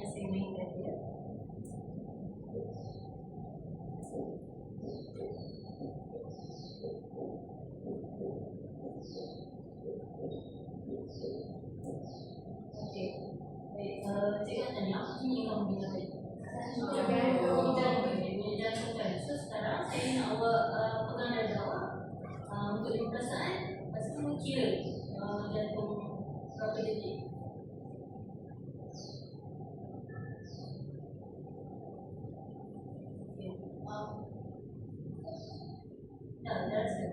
yang saya mainkan dia. Okey. Baik, cikgu tanya, ini kamu minta tadi. Jantung kan. So sekarang saya nak awak pegang dada awak untuk perasaan. Lepas tu kira jantung berapa detik. Dah rasa.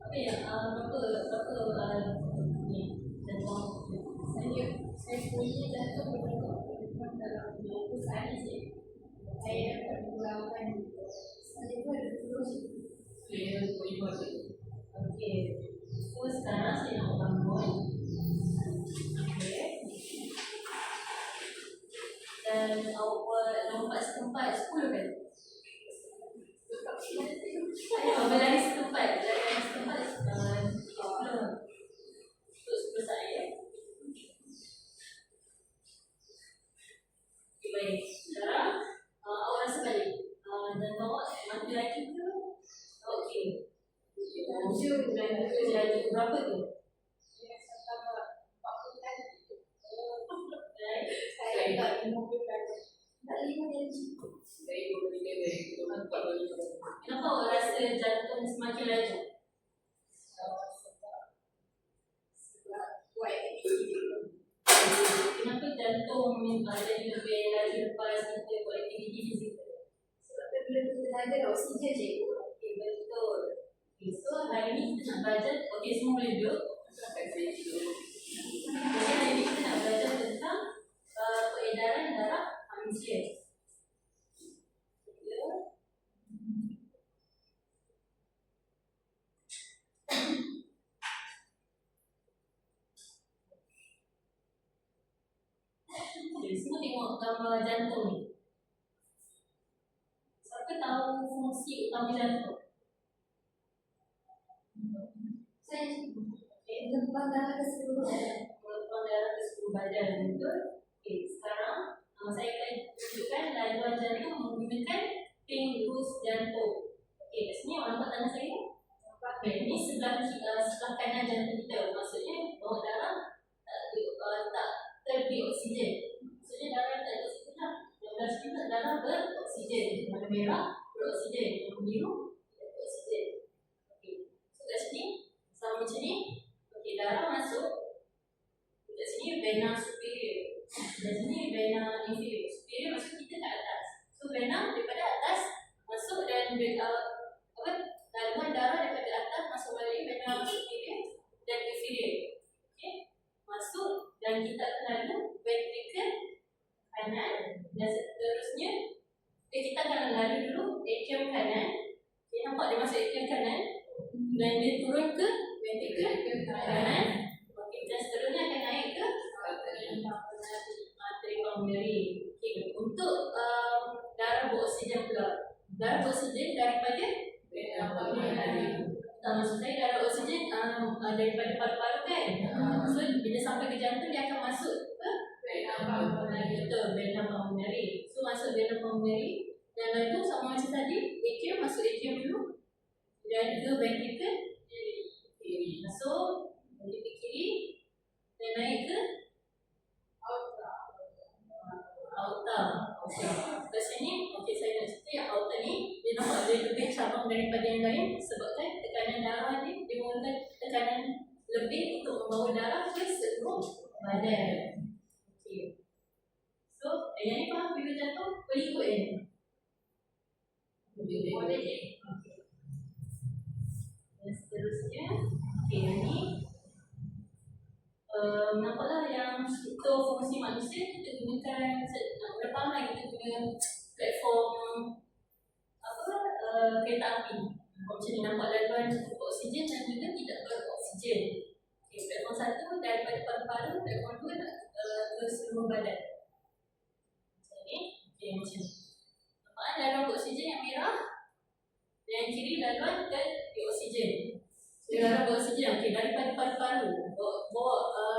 Okey, berapa ni jantung? Saya punya jantung berapa dalam 20 hari je. Saya dapat mengurangkan saya pun ada terus. Okey. So sekarang saya nak bangun. Okey. Dan awak lompat setempat 10 kan? Ayo, berlari setempat. Berlari setempat 30. Untuk 10 saat ya. Okay, baik. Sekarang awak rasa balik. Dan awak mati lagi ke? Okey. Jadi berapa tu? Saya tak 50 kali. Tak 5 kali. Kenapa awak rasa jantung semakin laju? Kenapa jantung jadi lebih laju lepas kita buat aktiviti fizikal? Sebab bila kita ada oksigen cikgu. Okey, betul. Okay, so hari ni kita nak belajar, okey semua boleh duduk. Jadi hari ni kita nak belajar tentang peredaran darah manusia. Okay, semua tengok gambar jantung ni. Siapa tahu fungsi utama jantung? Saya mengembang darah ke seluruh badan. Mengembang darah ke seluruh badan, betul? Okay, sekarang saya akan tunjukkan laluan jantung menggunakan pink loose jantung. Okay, kat sini awak nampak tangan saya? Okay, ini sebelah kanan jantung kita. Maksudnya bawa darah tak terberi oksigen. Maksudnya darah tak ada oksigen lah. Yang belah sini tak darah beroksigen. Warna merah beroksigen. Yang biru tidak beroksigen. Okay, so kat sini sama macam ni. Okay, darah masuk. Kat sini vena superior. Kat sini vena inferior. Superior maksud kita kat atas. So vena daripada atas masuk dan laluan darah daripada atas masuk balik vena superior dan inferior. Okay, masuk dan kita akan lalu ventricle kanan dan seterusnya. Kita akan lalu dulu atrium kanan. Okay, nampak dia masuk atrium kanan dan dia turun ke ventricle kanan. Okay, dan seterusnya akan naik ke arteri pulmonary. Okay, untuk darah beroksigen pula. Darah beroksigen daripada maksud saya darah oksigen daripada paru-paru kan. So bila sampai ke jantung dia akan masuk ke vena pulmonary. So masuk vena pulmonary dan lalu sama macam tadi atrium, masuk atrium dulu dan ke ventricle kiri. Masuk ventricle kiri dan naik ke aorta. Kat sini, okey saya nak cerita yang aorta ni dia nampak dia lebih cabang daripada yang lain sebabkan tekanan darah ni dia menggunakan tekanan lebih untuk membawa darah ke seluruh badan. Okey. So, yang ni faham bila jantung? Boleh ikut yang ni? Boleh je? Okey. Dan seterusnya, okey yang ni nampaklah yang untuk fungsi manusia kita gunakan pertama kita guna platform kereta api. Macam ni nampak laluan oksigen dan juga tidak beroksigen. Okay, platform 1 daripada paru-paru, platform 2 ke seluruh badan. Macam ni. Okay, macam ni. Nampak laluan oksigen yang merah dan yang kiri laluan dan oksigen. So laluan beroksigen. Okey, daripada paru-paru bawa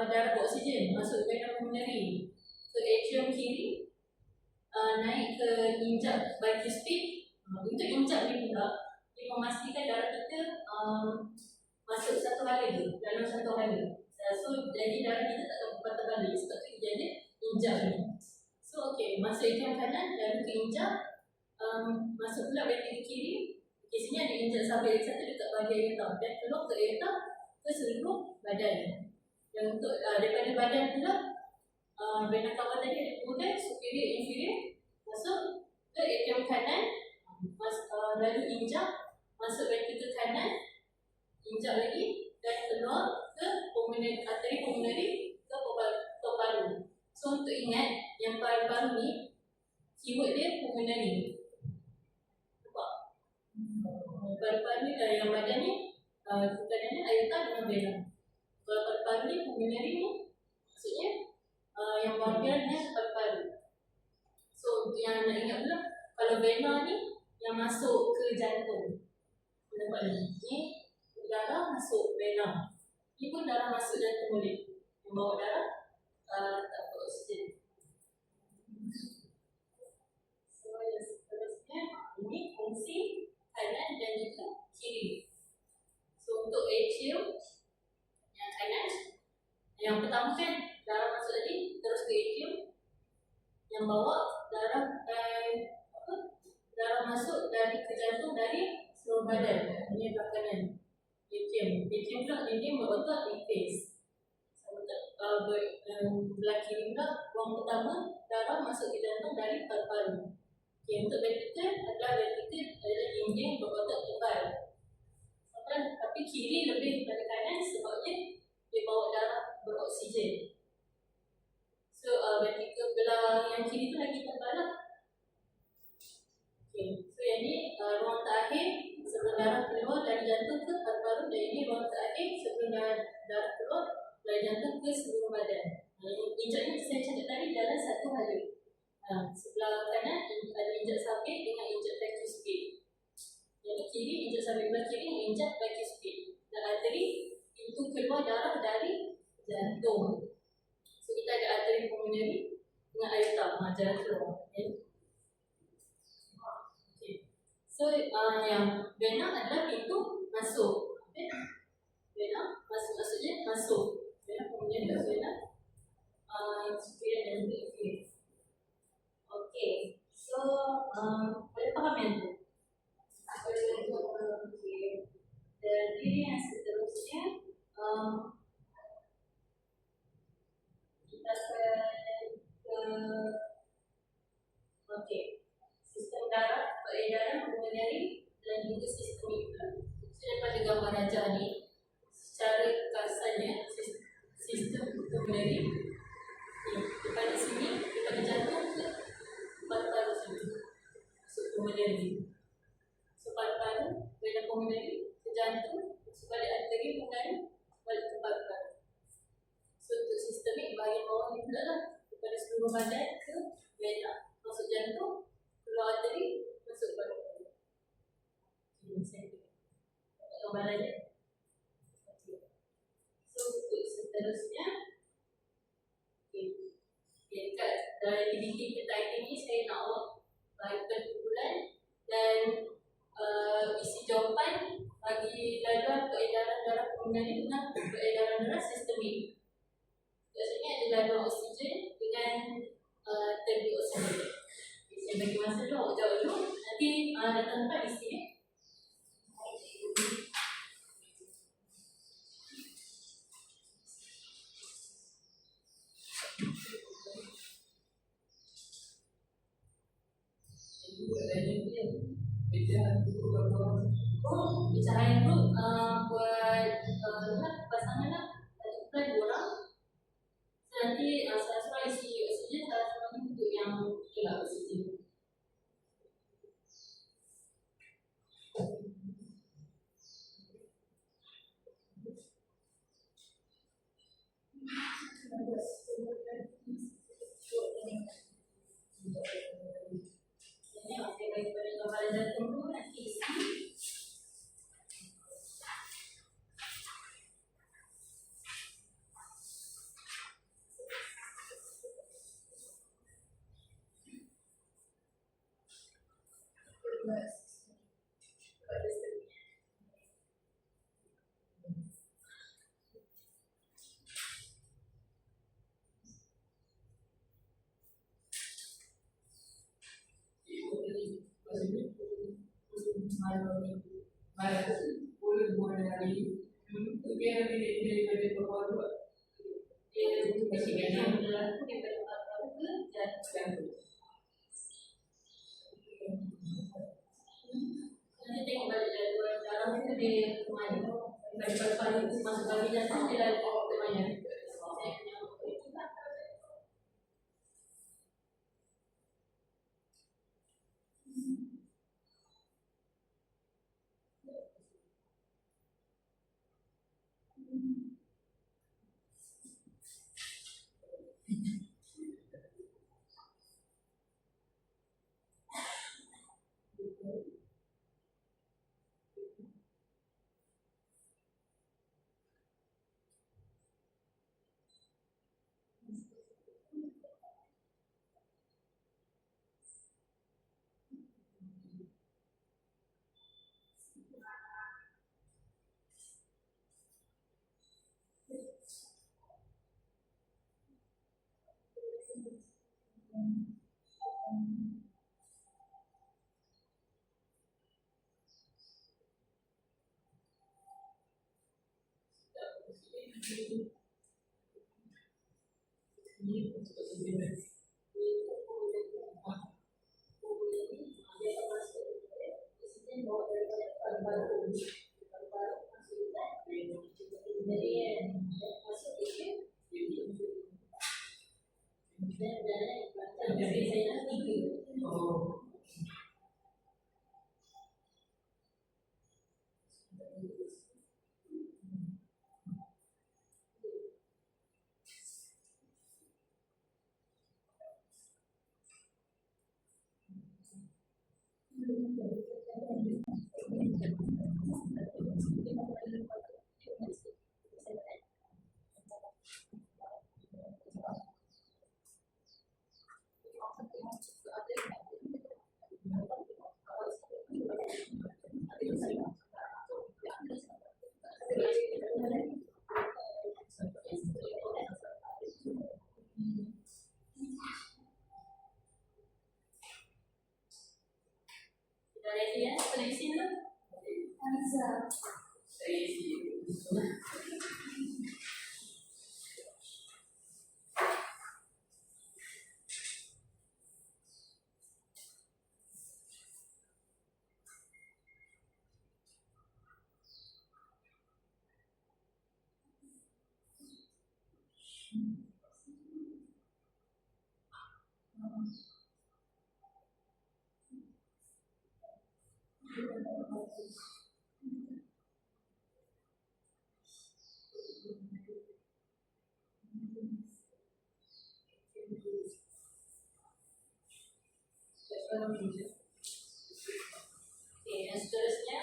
darah beroksigen masuk ke dalam pulmonary ke atrium kiri, naik ke injak vital speed. Untuk injak ni pula dia memastikan darah kita masuk satu hala dalam satu hala. So jadi darah kita tak terpatah balik sebab tu dia ada injak ni. So okey, masuk atrium kanan lalu ke injak, masuk pula ventricle kiri. Di sini ada injak sabit satu dekat bahagian aorta dan keluar ke aorta ke seluruh badan. Dan untuk daripada badan pula, vena cava tadi ada kemudian superior inferior masuk ke atrium kanan, lalu injak masuk ventricle kanan, injak lagi dan keluar ke pulmonary, arteri pulmonary ke paru. So untuk ingat yang paru-paru ni keyword dia pulmonary. Paru-paru ni yang badan ni bukannya aorta dengan vena. Kalau paru-paru ni pulmonary ni maksudnya yang bahagiannya paru-paru. So untuk yang nak ingat pula, kalau vena ni yang masuk ke jantung. Nampak ni darah masuk vena. Ni pun darah masuk jantung boleh. Yang bawa darah tak beroksigen. So yang seterusnya ini fungsi kanan dan juga kiri. So untuk atrium yang kanan, yang pertama kan darah masuk tadi terus ke atrium, yang bawa darah darah masuk dari ke jantung dari seluruh badan. Ini belah kanan atrium. Atrium pula dia berotot di face. Belah kiri pula ruang pertama darah masuk ke jantung dari paru-paru. Okay, untuk ventricle adalah dinding berotot tebal. Tapi kiri lebih pada kanan sebabnya dia bawa darah beroksigen. So ventricle belah yang kiri tu lagi tebal lah. Okay. So yang ni ruang terakhir sebelum darah keluar dari jantung ke paru-paru, dan ini ruang terakhir sebelum darah keluar dari jantung ke seluruh badan. Injak ni saya cakap tadi dalam satu hala. Sebelah kanan ada injak sabit dengan injak vital speed. Yang kiri injak sabit belah kiri injak vital speed. Dan arteri itu keluar darah dari jantung. So kita ada arteri pulmonary dengan aorta, jalan keluar. Okay. So yang vena adalah pintu masuk. Okay. Vena maksudnya masuk. Vena pulmonary dan vena superior dan inferior. Okay, so boleh faham yang tu? Okay. Jadi yang seterusnya kita ke sistem darah, peredaran pulmonary dan juga sistemik. So daripada gambar rajah ni, secara kasarnya sistem pulmonary daripada sini, daripada jantung ke paru-paru sini masuk pulmonary. So paru-paru, vena pulmonary ke jantung, masuk balik arteri pulmonary, balik ke paru-paru. So untuk sistemik bahagian bawah ni pula lah, daripada seluruh badan ke vena, masuk jantung, keluar arteri, masuk paru-paru. Gambaran dia. So untuk seterusnya, dekat aktiviti kita ini saya nak awak bagi kumpulan dan isi jawapan bagi laluan peredaran darah pulmonary dengan peredaran darah sistemik. Maksudnya ada laluan oksigen dengan tepi oksigen. Saya bagi masa dulu, awak jawab dulu. Nanti datang tempat isi ya. Pecahan grup buat pasangan lah, bukan 2 orang. So nanti salah seorang isi oksigen, salah seorang untuk yang gelap oksigen. Ini saya bagi pada gambaran jantung tu nanti isi. boleh boleh hari dia dari bawah dia bersihkan adalah dan nanti tengok balik dalam itu dia kemana balik masuk balik dan dia lagi kemana ya polisi tu bisa yang seterusnya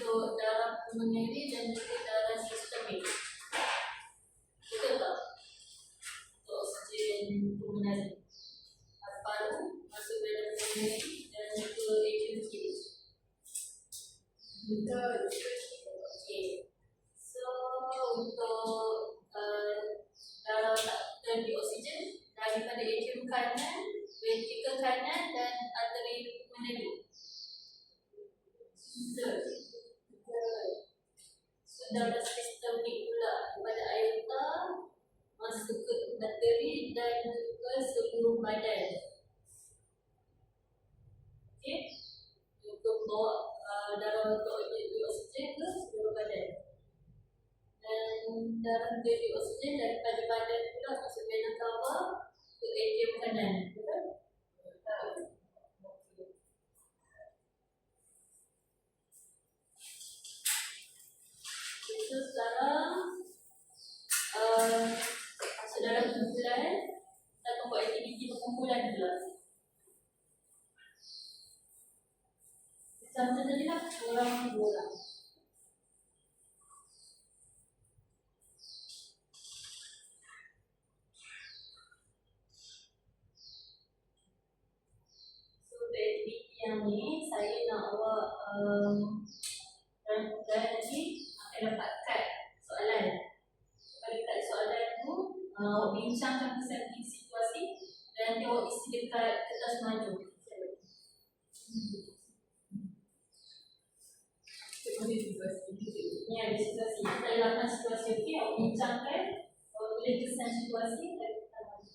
untuk darah pulmoneri dan juga darah sistemik. Betul tak? Untuk oksigen pulmoneri. Paru masuk dalam pulmoneri dan juga atrium kiri. Betul. Okey. So untuk darah tak oksigen daripada atrium kanan, ventrikel kanan dan arteri pulmoneri. Betul. So darah sistemik pula daripada aorta masuk ke arteri dan ke seluruh badan. Okey. Untuk bawa darah untuk oksigen ke seluruh badan. Dan darah dari oksigen daripada badan pula masuk vena cava ke atrium kanan. Betul? So sekarang saudara kumpulan kita akan buat aktiviti perkumpulan pula. Macam tadi lah, orang dua orang. So untuk aktiviti yang ni, saya nak awak dan nanti akan dapatkan soalan. Pada dekat soalan tu, awak bincangkan pasal situasi dan nanti awak isi dekat kertas maju. Ya, ada situasi. Kita ada 8 situasi. Okey, awak bincangkan. Awak boleh kesan situasi dan kita maju.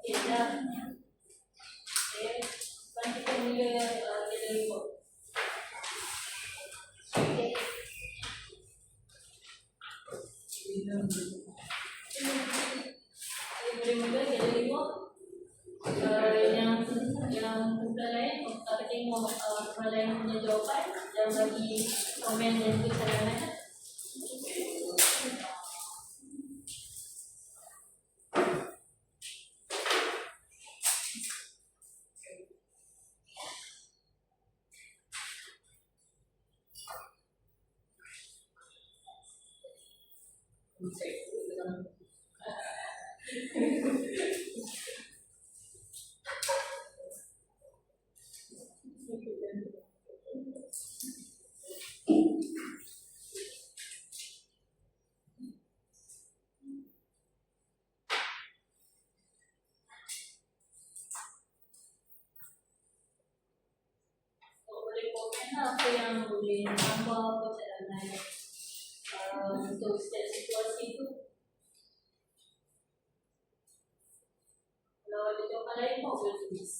Kita kita mula kita report. Boleh mula kita report. Yang bukan lain, kita tengok orang lain punya jawapan dan bagi komen dan juga cadangan. Boleh komen apa yang boleh tambah perjalanan untuk setiap situasi itu. Kalau ada jawapan lain pun boleh tulis.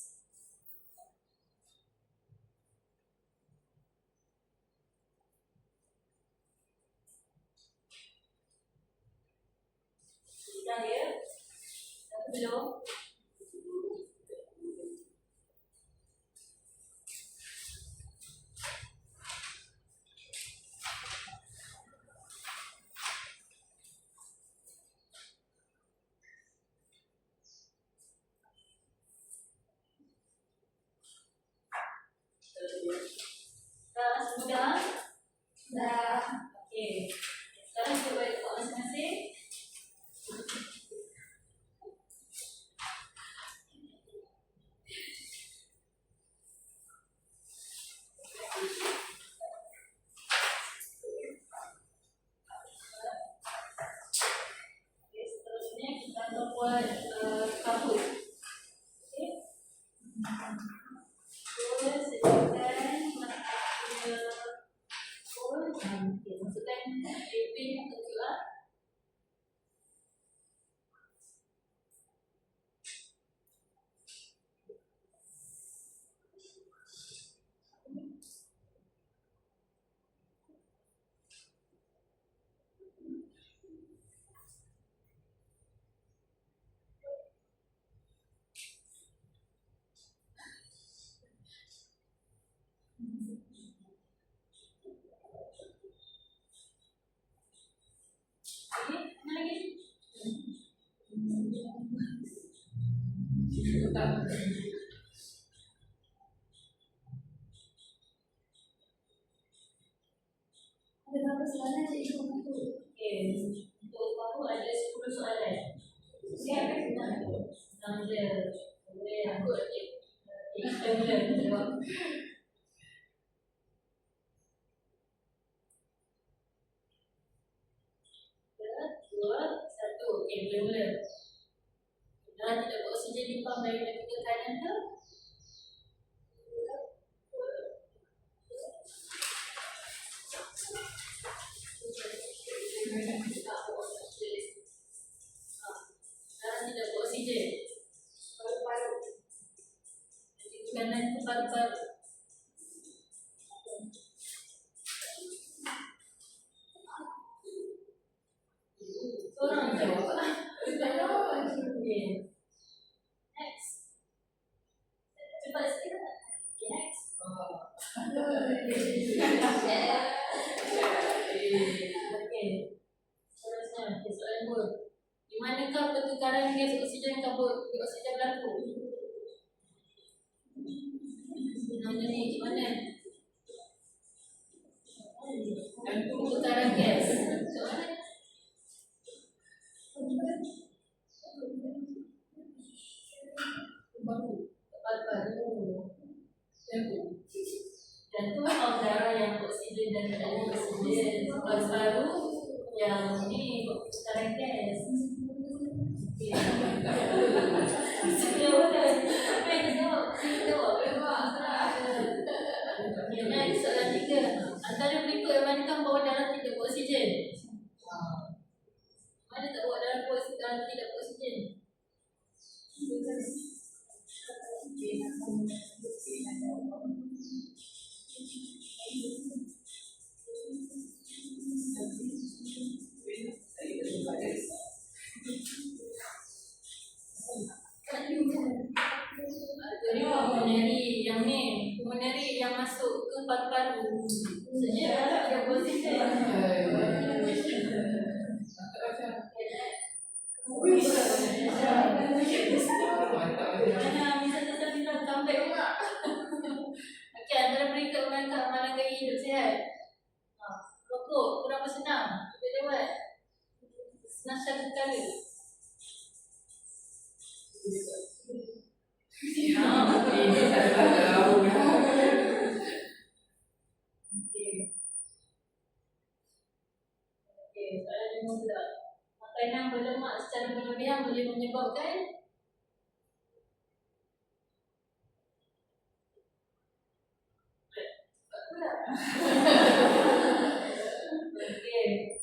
Dah ya? Dah belum? Dah sudah? Dah. Okey. Sekarang kita balik ke masing-masing. Ada berapa soalan cikgu? Okey, untuk aku ada 10 soalan. Siap kan kita? Senang je. Boleh aku kita mula jawab. 3, 2, 1. Okey, boleh mula. Dalam tidak beroksigen di pam dari vertikal kanan ke? Dalam tidak beroksigen. Paru-paru. Kanan ke paru-paru. Orang jawab. Okay. Next. Cepat sikit. Okay, next. Okay. Seterusnya, okay, soalan 2. Di manakah pertukaran gas oksigen karbon dioksida berlaku? Mana ni? Di mana? Pertukaran gas. Soalan jantung atau darah yang oksigen dan tidak oksigen, paru-paru yang ini pertukaran gas. Next, soalan 3. Antara berikut yang manakah bawah darah tidak beroksigen? Mana tak bawa darah tidak beroksigen? Jadi pulmonary yang ni, pulmonary yang masuk ke paru-paru. Maksudnya ada oksigen. Mana misalnya saya bilang comeback pula. Okey, antara berikut mana gaya hidup sihat? Rokok, kurang bersenam, cuba jawab. Senang satu kali. Soalan 5 pula. Makanan berlemak secara berlebihan boleh menyebabkan okey.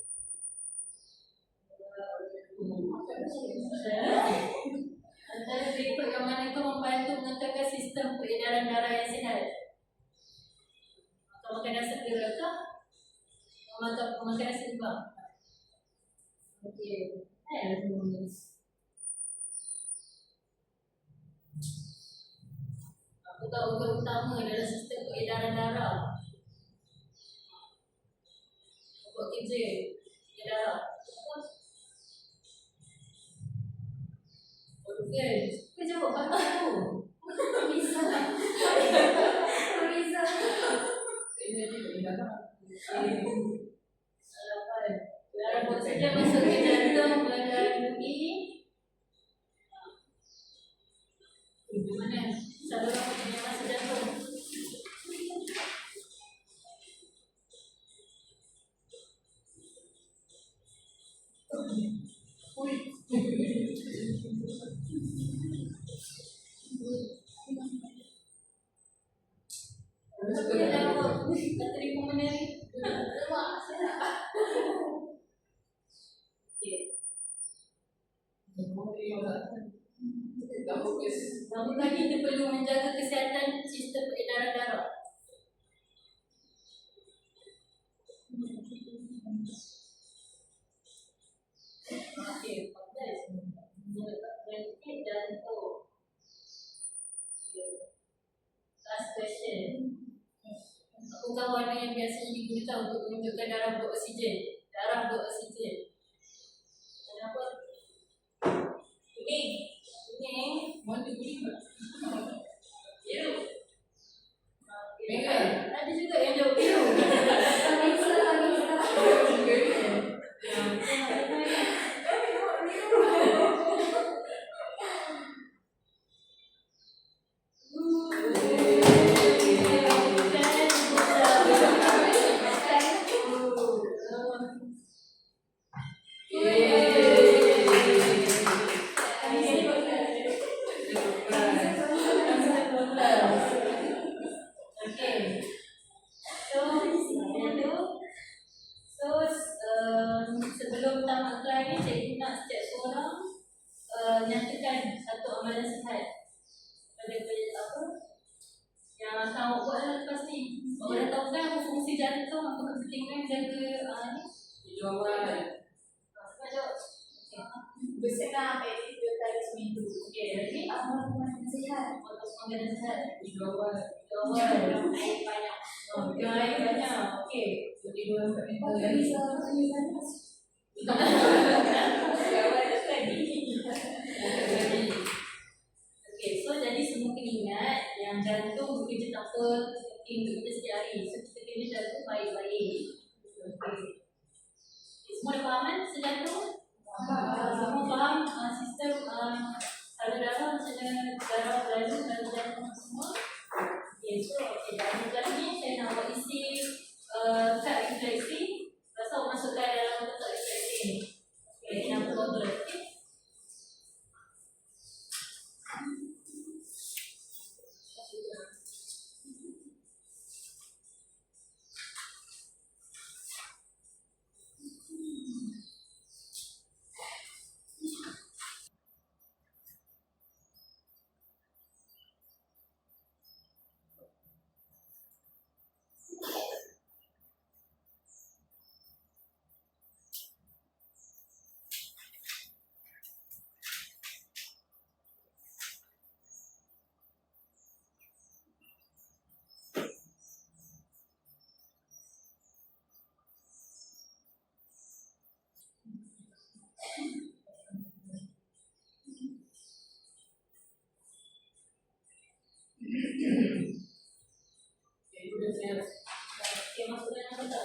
Antara berikut yang manakah membantu mengekalkan sistem peredaran darah yang sihat? Makan makanan segera ke? Makan makanan seimbang. Okey. Apakah organ utama dalam sistem peredaran darah? Buat kerja darah. Organ. Kau jawab apa tu? Bisa. Bisa. Darah oksigen masuk ke jantung melalui mana? Saluran oksigen masuk jantung. Kateri pulmonary. Namun lagi kita perlu menjaga kesihatan sistem peredaran darah. Okey, 14. Penyakit jantung. Last question. Apakah warna yang biasanya digunakan untuk menunjukkan darah beroksigen? Darah beroksigen. Kenapa? Ini. Biru. Ada juga yang jawab biru. Sebelum tamat kelas ni, cikgu nak setiap seorang nyatakan satu amalan sihat pada apa yang akan awak buat dalam kelas ni. Awak dah tahu kan apa fungsi jantung, apa kepentingan jaga ni? Jawapan. Sebab jawab. Bersenam aktif 2 kali seminggu. Okey, lagi amalan sihat. Amalan sihat. Jawapan. Air banyak. Air banyak. Okey. Jadi 2 sampai 3 kali. Okay, so jadi semua kena ingat yang jantung bekerja tanpa untuk kita setiap hari. So kita kena jaga baik-baik. Okay. Semua dah faham kan sejantung? Semua faham sistem salur darah macam mana darah berlalu dalam jantung semua? Okay, so dalam ni saya nak buat isi kad refleksi. Lepas tu masukkan dalam kotak refleksi ni. Okay, yang betul-betul. Okay. Okay, masukkan apa tak?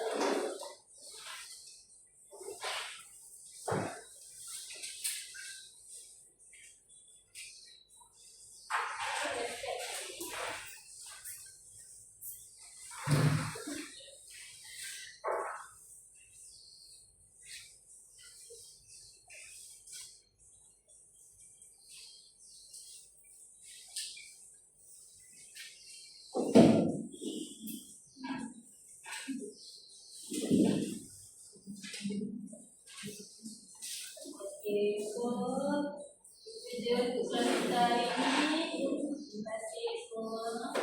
Okay, so video untuk kelas kita hari ini. Terima kasih semua.